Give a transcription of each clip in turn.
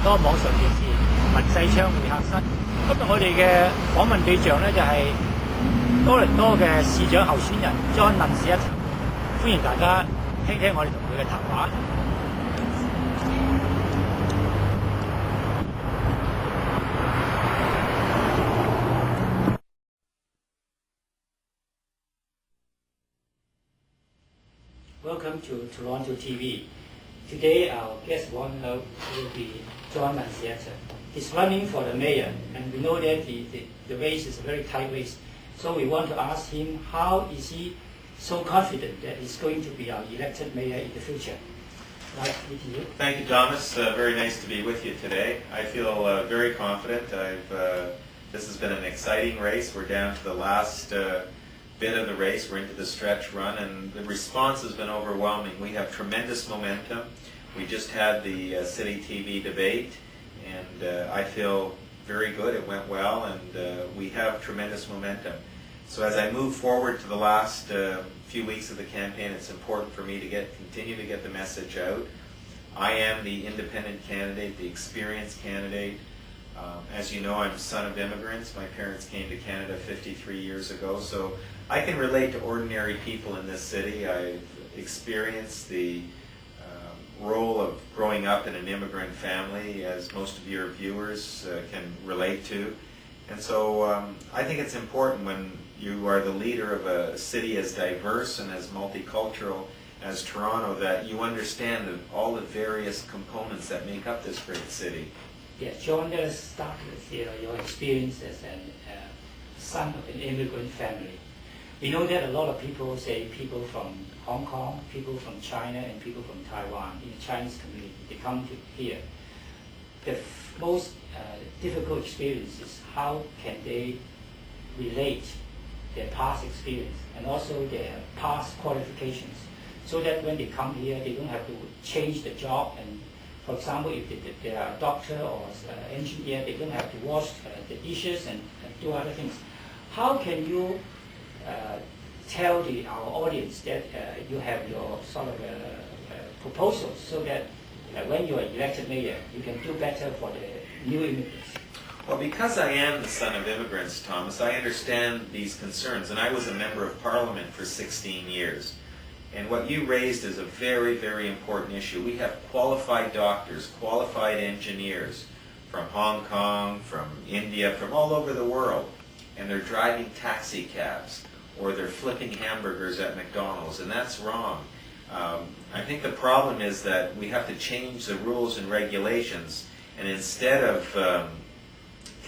多網上電視文世昌會客室。今日我哋嘅訪問對象咧就係多倫多嘅市長候選人 Nunziata， 歡迎大家聽聽我哋同佢嘅談話。Welcome to TorontoTV. Today our guest will be Nunziata. He's running for the mayor, and we know that the race is a very tight race. So we want to ask him, how is he so confident that he's going to be our elected mayor in the future? Right, with you. Thank you, Thomas. Very nice to be with you today. I feel very confident. This has been an exciting race. We're down to the last bit of the race. We're into the stretch run, and the response has been overwhelming. We have tremendous momentum. We just had the City TV debate, and I feel very good. It went well, and we have tremendous momentum. So as I move forward to the last few weeks of the campaign, it's important for me to continue to get the message out. I am the independent candidate, the experienced candidate. As you know, I'm a son of immigrants. My parents came to Canada 53 years ago, so I can relate to ordinary people in this city. I've experienced the role of growing up in an immigrant family, as most of your viewers can relate to. And so I think it's important when you are the leader of a city as diverse and as multicultural as Toronto that you understand all the various components that make up this great city. Yes, John, let us start with your experience as a son of an immigrant family. We know that a lot of people say people from Hong Kong, people from China, and people from Taiwan in the Chinese community, they come to here. The most difficult experience is how can they relate their past experience and also their past qualifications so that when they come here, they don't have to change the job. And for example, if they are a doctor or engineer, they don't have to wash the dishes and do other things. How can you tell our audience that you have your sort of proposals so that when you are elected mayor, you can do better for the new immigrants? Well, because I am the son of immigrants, Thomas, I understand these concerns, and I was a member of Parliament for 16 years. And what you raised is a very, very important issue. We have qualified doctors, qualified engineers from Hong Kong, from India, from all over the world, and they're driving taxi cabs or they're flipping hamburgers at McDonald's, and that's wrong. I think the problem is that we have to change the rules and regulations, and instead of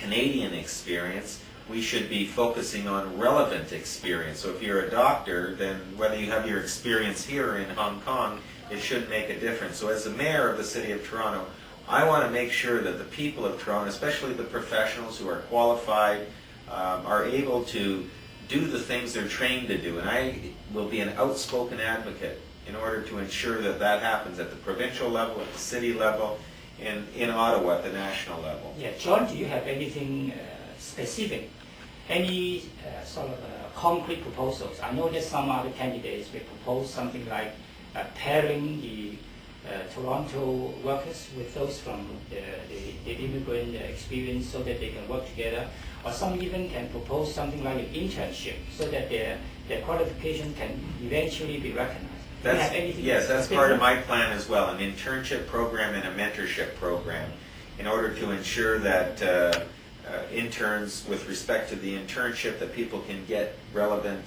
Canadian experience, we should be focusing on relevant experience. So if you're a doctor, then whether you have your experience here or in Hong Kong, it should make a difference. So as the mayor of the City of Toronto, I want to make sure that the people of Toronto, especially the professionals who are qualified, are able to do the things they're trained to do. And I will be an outspoken advocate in order to ensure that that happens at the provincial level, at the city level, and in Ottawa at the national level. Yeah, John, do you have anything specific, any sort of concrete proposals? I know that some other candidates may propose something like pairing the Toronto workers with those from the immigrant experience so that they can work together. Or some even can propose something like an internship so that their qualification can eventually be recognized. Yes, that's part of my plan as well, an internship program and a mentorship program in order to ensure that interns, with respect to the internship, that people can get relevant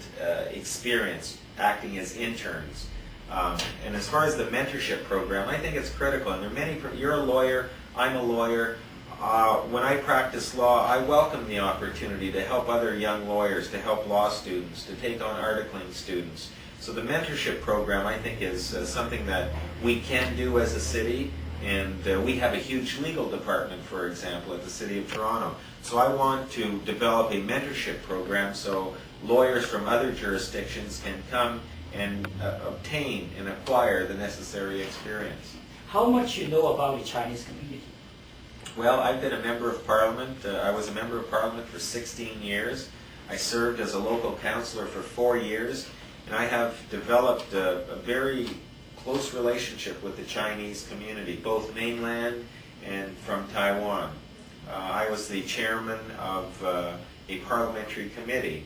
experience acting as interns. And as far as the mentorship program, I think it's critical. And there are many, you're a lawyer, I'm a lawyer. When I practice law, I welcome the opportunity to help other young lawyers, to help law students, to take on articling students. So the mentorship program, I think, is something that we can do as a city, and we have a huge legal department, for example, at the City of Toronto. So I want to develop a mentorship program so lawyers from other jurisdictions can come and obtain and acquire the necessary experience. How much you know about the Chinese community? Well, I've been a member of Parliament. I was a member of Parliament for 16 years. I served as a local councillor for 4 years. And I have developed a very close relationship with the Chinese community, both mainland and from Taiwan. I was the chairman of a parliamentary committee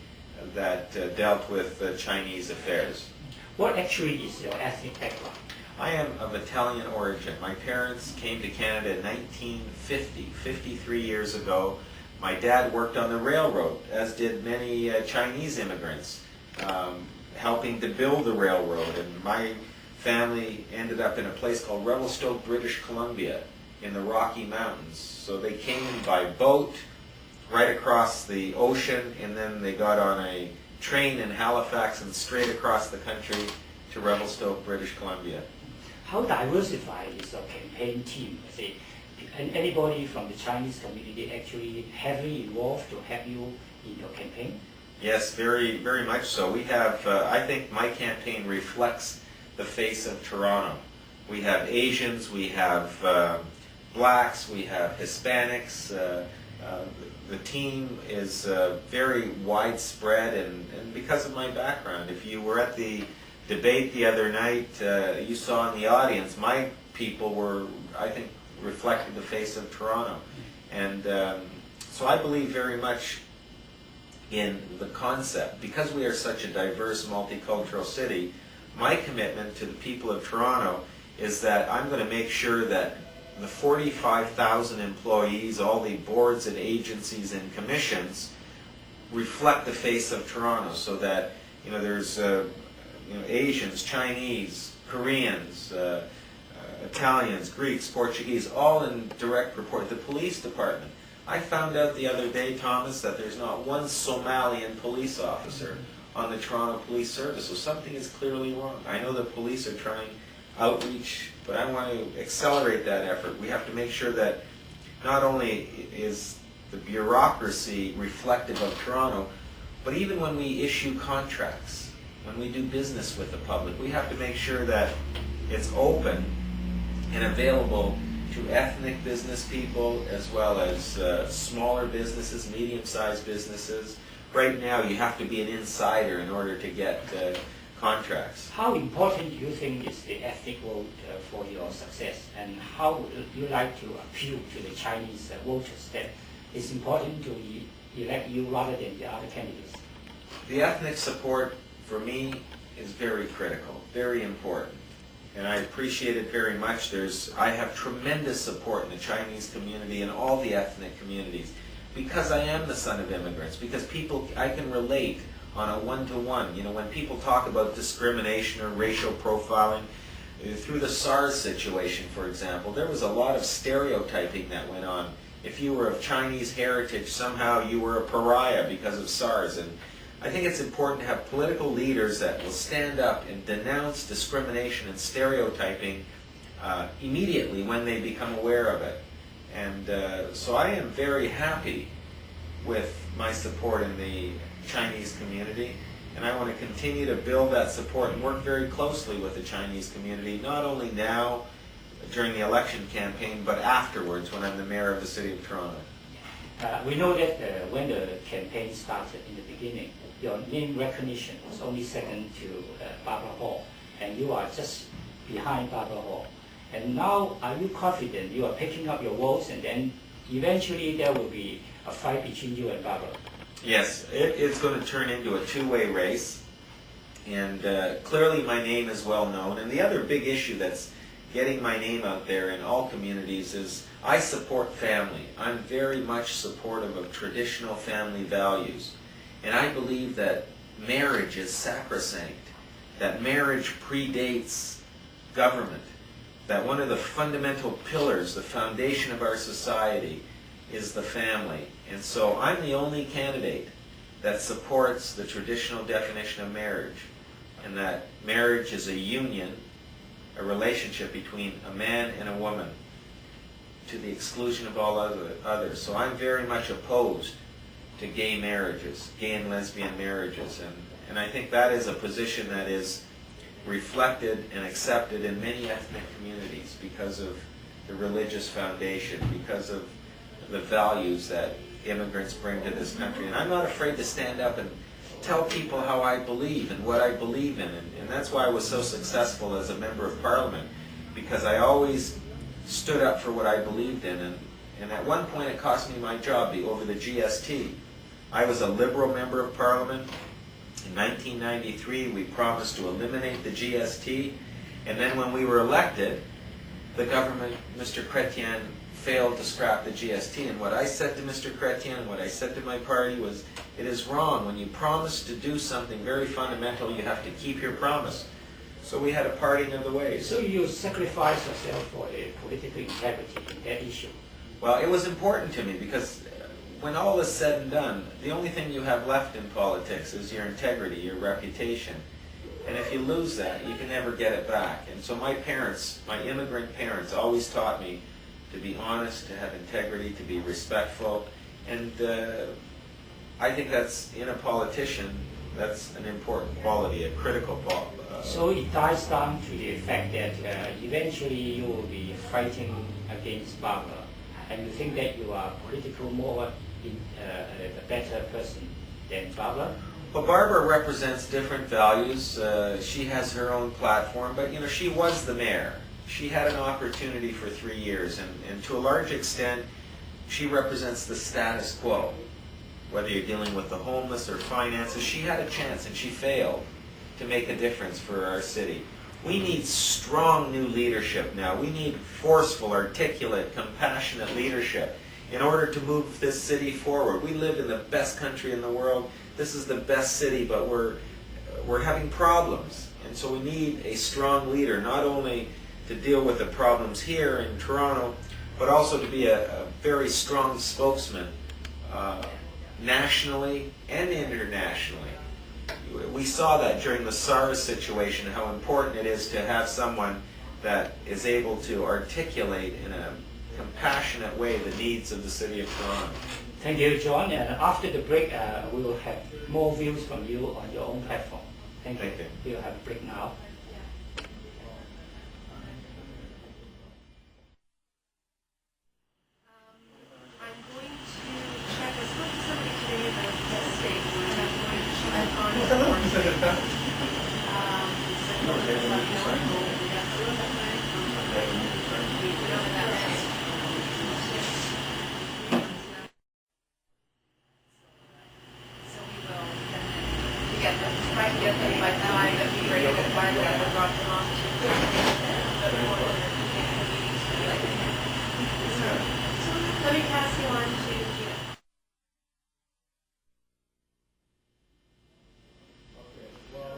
that dealt with Chinese affairs. What actually is your ethnic background? I am of Italian origin. My parents came to Canada in 1950, 53 years ago. My dad worked on the railroad, as did many Chinese immigrants, helping to build the railroad. And my family ended up in a place called Revelstoke, British Columbia, in the Rocky Mountains. So they came by boat right across the ocean, and then they got on a train in Halifax and straight across the country to Revelstoke, British Columbia. How diversified is your campaign team? And anybody from the Chinese community actually heavily involved to help you in your campaign? Yes, very, very much so. We have, I think my campaign reflects the face of Toronto. We have Asians, we have blacks, we have Hispanics. The team is very widespread, and because of my background, if you were at the debate the other night, you saw in the audience, my people were, I think, reflected the face of Toronto. And so I believe very much in the concept. Because we are such a diverse, multicultural city, my commitment to the people of Toronto is that I'm going to make sure that the 45,000 employees, all the boards and agencies and commissions, reflect the face of Toronto, so that there's Asians, Chinese, Koreans, Italians, Greeks, Portuguese, all in direct report. The police department. I found out the other day, Thomas, that there's not one Somalian police officer on the Toronto Police Service, so something is clearly wrong. I know the police are trying outreach, but I want to accelerate that effort. We have to make sure that not only is the bureaucracy reflective of Toronto, but even when we issue contracts, when we do business with the public, we have to make sure that it's open and available to ethnic business people as well as smaller businesses, medium-sized businesses. Right now, you have to be an insider in order to get contracts. How important do you think is the ethnic vote for your success, and how would you like to appeal to the Chinese voters that it's important to elect you rather than the other candidates? The ethnic support for me is very critical, very important, and I appreciate it very much. I have tremendous support in the Chinese community and all the ethnic communities, because I am the son of immigrants, because I can relate on a one-to-one. When people talk about discrimination or racial profiling, through the SARS situation, for example, there was a lot of stereotyping that went on. If you were of Chinese heritage, somehow you were a pariah because of SARS. And I think it's important to have political leaders that will stand up and denounce discrimination and stereotyping immediately when they become aware of it. And so I am very happy with my support in the Chinese community, and I want to continue to build that support and work very closely with the Chinese community, not only now during the election campaign, but afterwards when I'm the mayor of the city of Toronto. We know that when the campaign started in the beginning, your name recognition was only second to Barbara Hall, and you are just behind Barbara Hall. And now, are you confident you are picking up your votes, and then eventually there will be a fight between you and Barbara? Yes, it's going to turn into a two-way race, and clearly my name is well known. And the other big issue that's getting my name out there in all communities is I support family. I'm very much supportive of traditional family values, and I believe that marriage is sacrosanct, that marriage predates government, that one of the fundamental pillars, the foundation of our society, is the family. And so I'm the only candidate that supports the traditional definition of marriage, and that marriage is a union, a relationship between a man and a woman, to the exclusion of all others. So I'm very much opposed to gay marriages, gay and lesbian marriages, and I think that is a position that is reflected and accepted in many ethnic communities because of the religious foundation, because of the values that immigrants bring to this country. And I'm not afraid to stand up and tell people how I believe and what I believe in. And that's why I was so successful as a member of Parliament, because I always stood up for what I believed in, and at one point it cost me my job over the GST. I was a Liberal member of Parliament. In 1993, we promised to eliminate the GST, and then when we were elected, the government, Mr. Chrétien, failed to scrap the GST. And what I said to Mr. Chrétien and what I said to my party was, it is wrong. When you promise to do something very fundamental, you have to keep your promise. So we had a parting of the ways. So you sacrificed yourself for the political integrity in that issue? Well, it was important to me because when all is said and done, the only thing you have left in politics is your integrity, your reputation. And if you lose that, you can never get it back. And so my parents, my immigrant parents, always taught me to be honest, to have integrity, to be respectful. And I think that's, in a politician, that's an important quality, a critical quality. So it ties down to the fact that eventually you will be fighting against Barbara. And you think that you are political more a better person than Barbara? Well, Barbara represents different values. She has her own platform, but you know, she was the mayor. She had an opportunity for 3 years, and to a large extent, she represents the status quo. Whether you're dealing with the homeless or finances, she had a chance and she failed to make a difference for our city. We need strong new leadership now. We need forceful, articulate, compassionate leadership in order to move this city forward. We live in the best country in the world. This is the best city, but we're having problems. And so we need a strong leader, not only to deal with the problems here in Toronto, but also to be a very strong spokesman nationally and internationally. We saw that during the SARS situation, how important it is to have someone that is able to articulate in a compassionate way the needs of the city of Toronto. Thank you, John. And after the break, we will have more views from you on your own platform. Thank you. We will have a break now.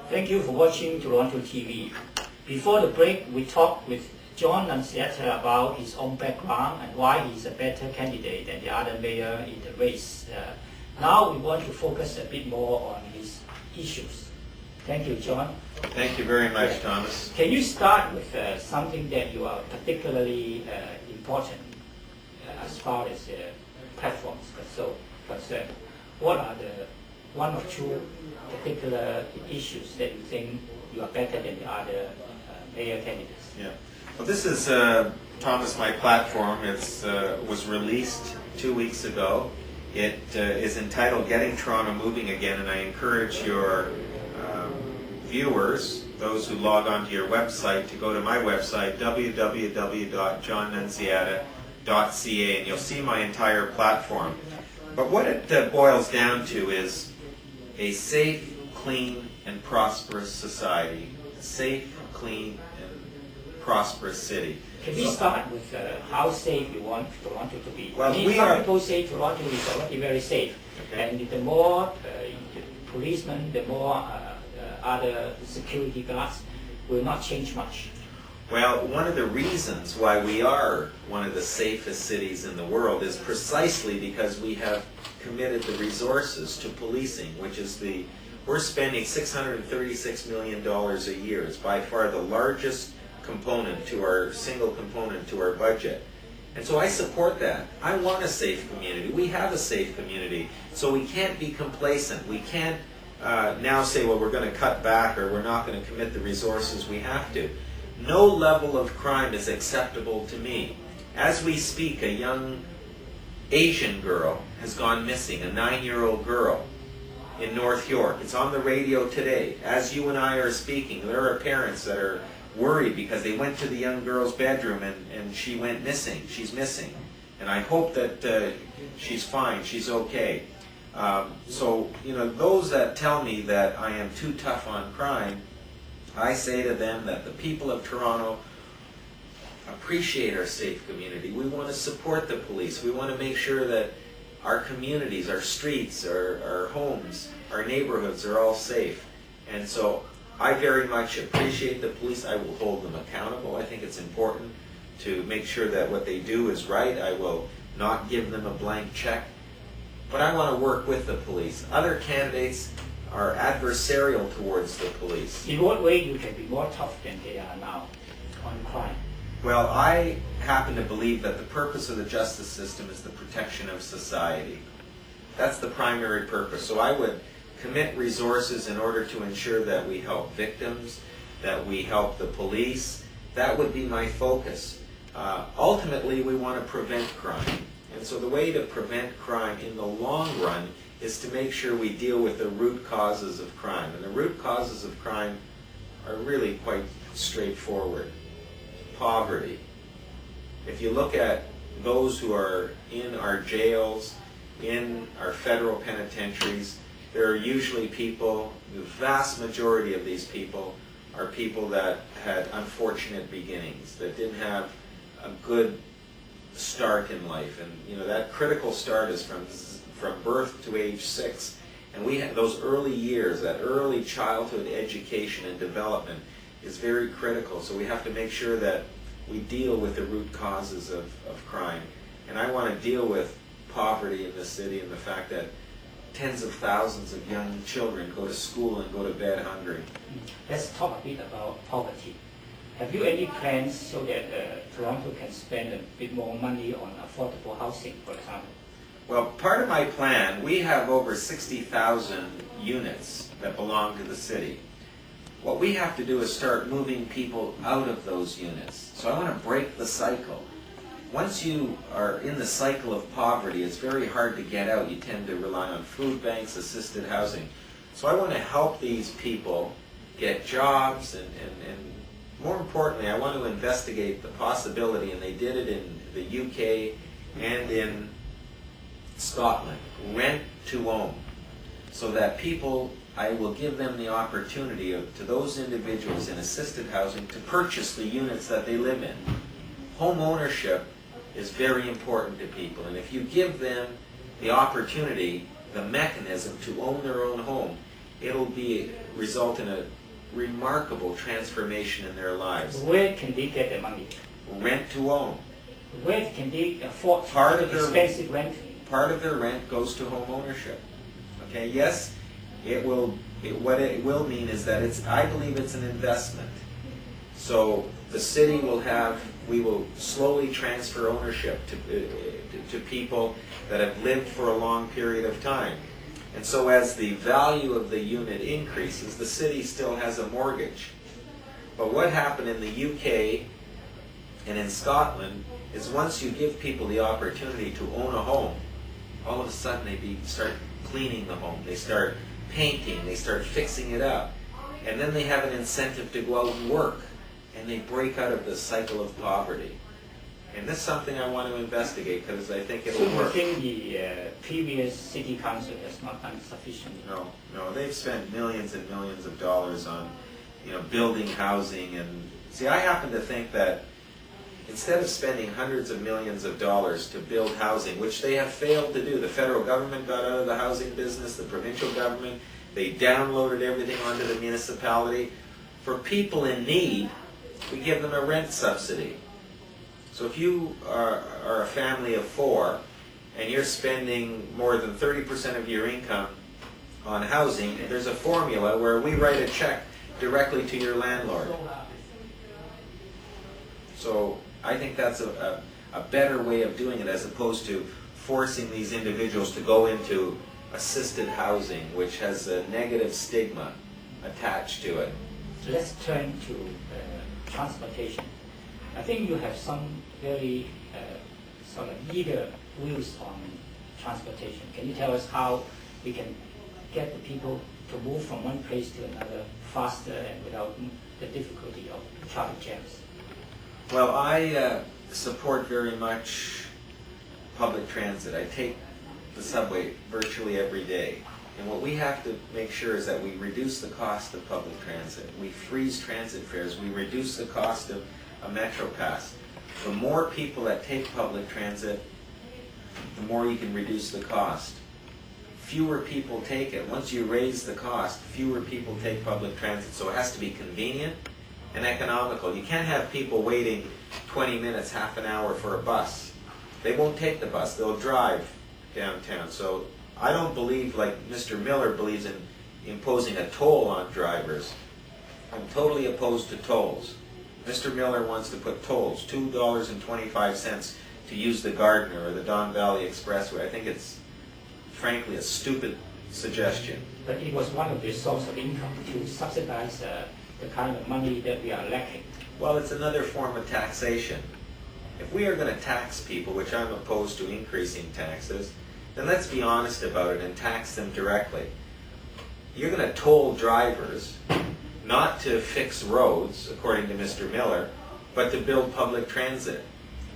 Thank you for watching TorontoTV. Before the break, we talked with John Nunziata about his own background and why he's a better candidate than the other mayor in the race. Now we want to focus a bit more on his issues. Thank you, John. Thank you very much, Thomas. Can you start with something that you are particularly important as far as platforms concerned? What are the one or two particular issues that you think you are better than the other mayor candidates? Yeah. Well, this is, Thomas, my platform. It was released 2 weeks ago. It is entitled Getting Toronto Moving Again, and I encourage your viewers, those who log on to your website, to go to my website, www.johnnunziata.ca, and you'll see my entire platform. But what it boils down to is a safe, clean, and prosperous society. A safe, clean, and prosperous city. Can we start with how safe you want Toronto to be? Well, some people say Toronto is already very safe. Okay. And the more policemen, the more other security guards will not change much. Well, one of the reasons why we are one of the safest cities in the world is precisely because we have committed the resources to policing, which is we're spending $636 million a year. It's by far the largest single component to our budget. And so I support that. I want a safe community. We have a safe community. So we can't be complacent. We can't now say, well, we're going to cut back or we're not going to commit the resources we have to. No level of crime is acceptable to me. As we speak, a young Asian girl has gone missing, a 9-year-old girl in North York. It's on the radio today. As you and I are speaking, there are parents that are worried because they went to the young girl's bedroom and she went missing. She's missing. And I hope that she's fine, she's okay. So, those that tell me that I am too tough on crime, I say to them that the people of Toronto appreciate our safe community. We want to support the police. We want to make sure that our communities, our streets, our homes, our neighborhoods are all safe. And so I very much appreciate the police. I will hold them accountable. I think it's important to make sure that what they do is right. I will not give them a blank check. But I want to work with the police. Other candidates are adversarial towards the police. In what way you can be more tough than they are now on crime? Well, I happen to believe that the purpose of the justice system is the protection of society. That's the primary purpose. So I would commit resources in order to ensure that we help victims, that we help the police. That would be my focus. Ultimately, we want to prevent crime. And so the way to prevent crime in the long run is to make sure we deal with the root causes of crime. And the root causes of crime are really quite straightforward. Poverty. If you look at those who are in our jails, in our federal penitentiaries, there are usually people, the vast majority of these people are people that had unfortunate beginnings, that didn't have a good start in life. And that critical start is from birth to age 6. And we have those early years, that early childhood education and development is very critical. So we have to make sure that we deal with the root causes of crime. And I want to deal with poverty in the city and the fact that tens of thousands of young children go to school and go to bed hungry. Let's talk a bit about poverty. Have you any plans so that Toronto can spend a bit more money on affordable housing, for example? Well, part of my plan, we have over 60,000 units that belong to the city. What we have to do is start moving people out of those units. So I want to break the cycle. Once you are in the cycle of poverty, it's very hard to get out. You tend to rely on food banks, assisted housing. So I want to help these people get jobs and more importantly, I want to investigate the possibility, and they did it in the UK and in Scotland, rent to own, so that people, I will give them the opportunity to those individuals in assisted housing to purchase the units that they live in. Home ownership is very important to people, and if you give them the opportunity, the mechanism to own their own home, it'll result in a remarkable transformation in their lives. Where can they get the money? Rent to own. Where can they afford expensive rent? Part of their rent goes to home ownership. Okay, yes, what it will mean is that I believe it's an investment. So the city we will slowly transfer ownership to people that have lived for a long period of time. And so as the value of the unit increases, the city still has a mortgage. But what happened in the UK and in Scotland is once you give people the opportunity to own a home, all of a sudden they start cleaning the home, they start painting, they start fixing it up, and then they have an incentive to go out and work, and they break out of the cycle of poverty. And this is something I want to investigate because I think it'll work. So you think the previous city council has not done sufficiently? No, they've spent millions and millions of dollars on, building housing. And see, I happen to think that instead of spending hundreds of millions of dollars to build housing, which they have failed to do, the federal government got out of the housing business, the provincial government, they downloaded everything onto the municipality. For people in need, we give them a rent subsidy. So if you are a family of 4 and you're spending more than 30% of your income on housing, there's a formula where we write a check directly to your landlord. So I think that's a better way of doing it as opposed to forcing these individuals to go into assisted housing, which has a negative stigma attached to it. Let's turn to transportation. I think you have some very sort of eager views on transportation. Can you tell us how we can get the people to move from one place to another faster and without the difficulty of traffic jams? Well, I support very much public transit. I take the subway virtually every day. And what we have to make sure is that we reduce the cost of public transit. We freeze transit fares. We reduce the cost of a Metro Pass. The more people that take public transit, the more you can reduce the cost. Fewer people take it. Once you raise the cost, fewer people take public transit. So it has to be convenient and economical. You can't have people waiting 20 minutes, half an hour for a bus. They won't take the bus. They'll drive downtown. So I don't believe, like Mr. Miller believes, in imposing a toll on drivers. I'm totally opposed to tolls. Mr. Miller wants to put tolls, $2.25 to use the Gardner or the Don Valley Expressway. I think it's, frankly, a stupid suggestion. But it was one of the sources of income to subsidize the kind of money that we are lacking. Well, it's another form of taxation. If we are going to tax people, which I'm opposed to increasing taxes, then let's be honest about it and tax them directly. You're going to toll drivers not to fix roads, according to Mr. Miller, but to build public transit.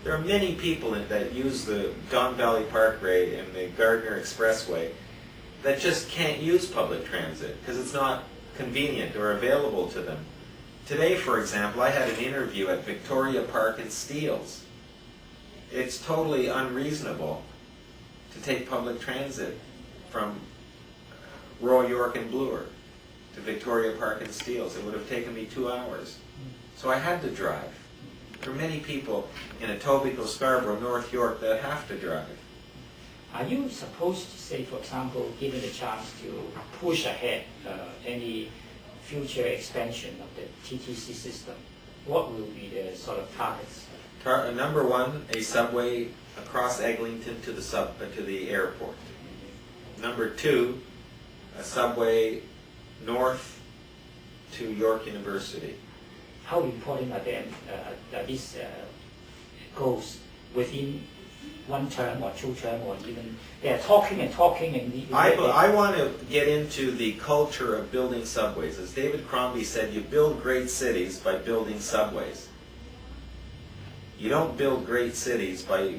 There are many people that use the Don Valley Parkway and the Gardner Expressway that just can't use public transit because it's not convenient or available to them. Today, for example, I had an interview at Victoria Park in Steeles. It's totally unreasonable to take public transit from Royal York and Bloor to Victoria Park in Steeles. It would have taken me 2 hours. So I had to drive. There are many people in Etobicoke, Scarborough, North York that have to drive. Are you supposed to, say, for example, given the chance to push ahead any future expansion of the TTC system? What will be the sort of targets? Number one, a subway across Eglinton to the airport. Number two, a subway north to York University. How important are them that this goes within 1 term or 2 term, or even they're talking and talking and I want to get into the culture of building subways. As David Crombie said, you build great cities by building subways. You don't build great cities by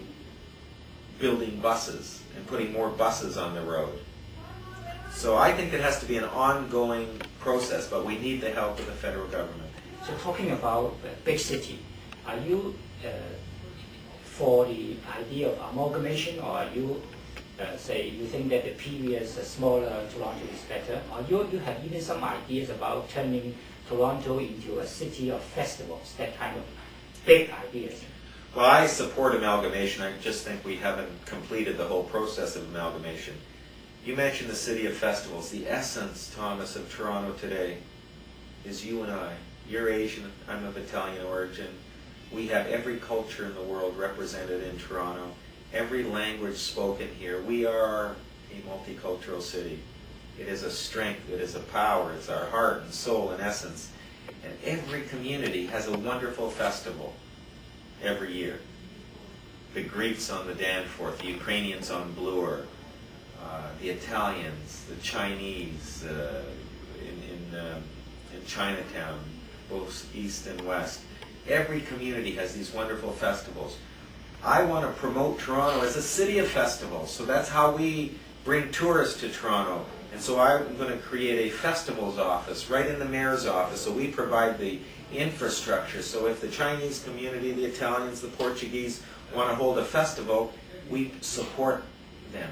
building buses and putting more buses on the road. So I think it has to be an ongoing process, but we need the help of the federal government. So talking about a big city, are you for the idea of amalgamation, or are you say you think that the previous smaller Toronto is better, or you have even some ideas about turning Toronto into a city of festivals, that kind of big ideas? Well, I support amalgamation. I just think we haven't completed the whole process of amalgamation. You mentioned the city of festivals. The essence, Thomas, of Toronto today is you and I. You're Asian, I'm of Italian origin. We have every culture in the world represented in Toronto, every language spoken here. We are a multicultural city. It is a strength, it is a power, it's our heart and soul and essence. And every community has a wonderful festival every year. The Greeks on the Danforth, the Ukrainians on Bloor, the Italians, the Chinese in Chinatown, both east and west. Every community has these wonderful festivals. I want to promote Toronto as a city of festivals, so that's how we bring tourists to Toronto. And so I'm going to create a festivals office right in the mayor's office, so we provide the infrastructure. So if the Chinese community, the Italians, the Portuguese want to hold a festival, we support them.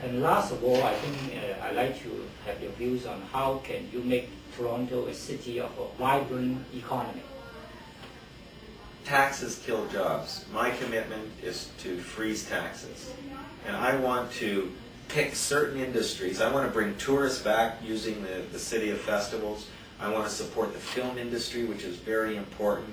And last of all, I think I'd like to have your views on how can you make Toronto a city of a vibrant economy. Taxes kill jobs. My commitment is to freeze taxes. And I want to pick certain industries. I want to bring tourists back using the city of festivals. I want to support the film industry, which is very important.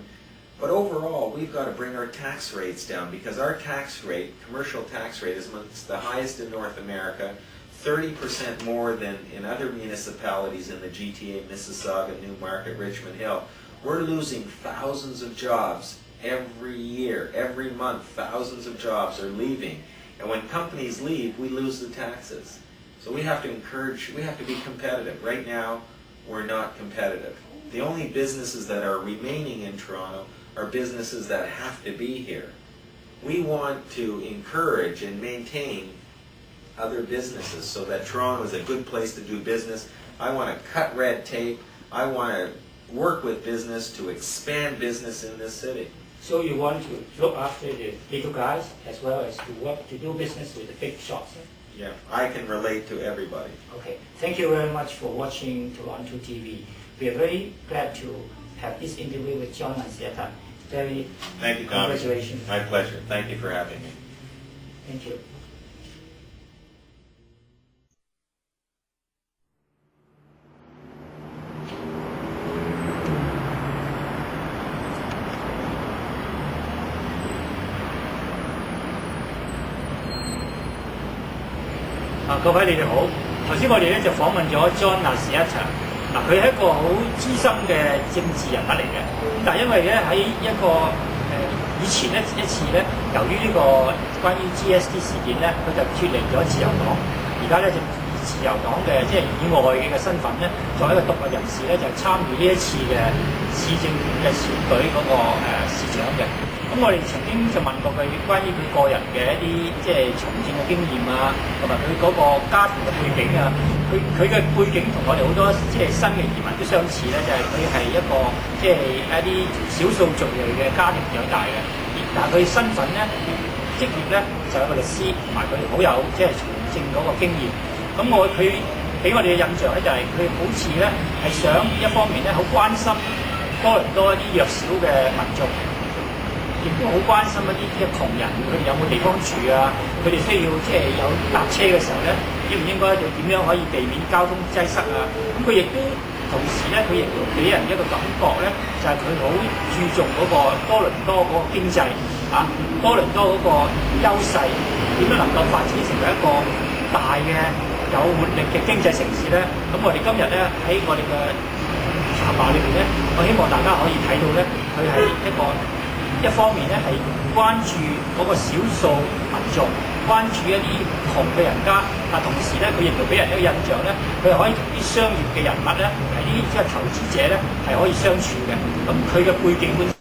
But overall, we've got to bring our tax rates down, because our tax rate, commercial tax rate, is amongst the highest in North America, 30% more than in other municipalities in the GTA, Mississauga, Newmarket, Richmond Hill. We're losing thousands of jobs every year. Every month, thousands of jobs are leaving. And when companies leave, we lose the taxes. So we have to encourage, we have to be competitive. Right now, we're not competitive. The only businesses that are remaining in Toronto are businesses that have to be here. We want to encourage and maintain other businesses so that Toronto is a good place to do business. I want to cut red tape. I want to work with business to expand business in this city. So you want to look after the little guys as well as to do business with the big shops? Yeah, I can relate to everybody. Okay, thank you very much for watching TorontoTV. We are very glad to have this interview with John Nunziata. Very Thank you, Tom. Congratulations. My pleasure. Thank you for having me. Thank you.啊，各位你哋好。頭先我哋咧就訪問咗 John Nunziata。嗱，佢係一個好資深嘅政治人物嚟嘅。但係因為咧喺一個以前咧一次咧，由於呢個關於 GST 事件咧，佢就脱離咗自由黨，而家咧就以自由黨嘅即係以外嘅身份咧，作為一個獨立人士咧，就參與呢一次嘅市政府嘅選舉嗰個市長嘅。咁我哋曾經就問過佢關於佢個人嘅一啲即係從政嘅經驗啊，同埋佢嗰個家庭嘅背景啊，佢嘅背景同我哋好多即係新嘅移民都相似咧，就係佢係一個即係一啲少數族裔嘅家庭長大嘅，但係佢身份咧職業咧就係一個律師，同埋佢好有即係從政嗰個經驗。咁佢俾我哋嘅印象咧就係佢好似咧係想一方面咧好關心多倫多一啲弱小嘅民眾。亦都好關心一啲嘅窮人，佢哋有冇地方住啊？佢哋需要即係有搭車嘅時候咧，應唔應該就點樣可以避免交通擠塞啊？咁佢亦都同時咧，佢亦都俾人一個感覺咧，就係佢好注重嗰個多倫多嗰個經濟啊，多倫多嗰個優勢點樣能夠發展成為一個大嘅有活力嘅經濟城市咧？咁我哋今日咧喺我哋嘅談話裏邊咧，我希望大家可以睇到咧，佢係一方面咧係關注嗰個少數民眾，關注一啲窮嘅人家，但同時咧佢亦都俾人一個印象咧，佢係可以同啲商業嘅人物咧，係啲即係投資者咧係可以相處嘅。咁佢嘅背景本身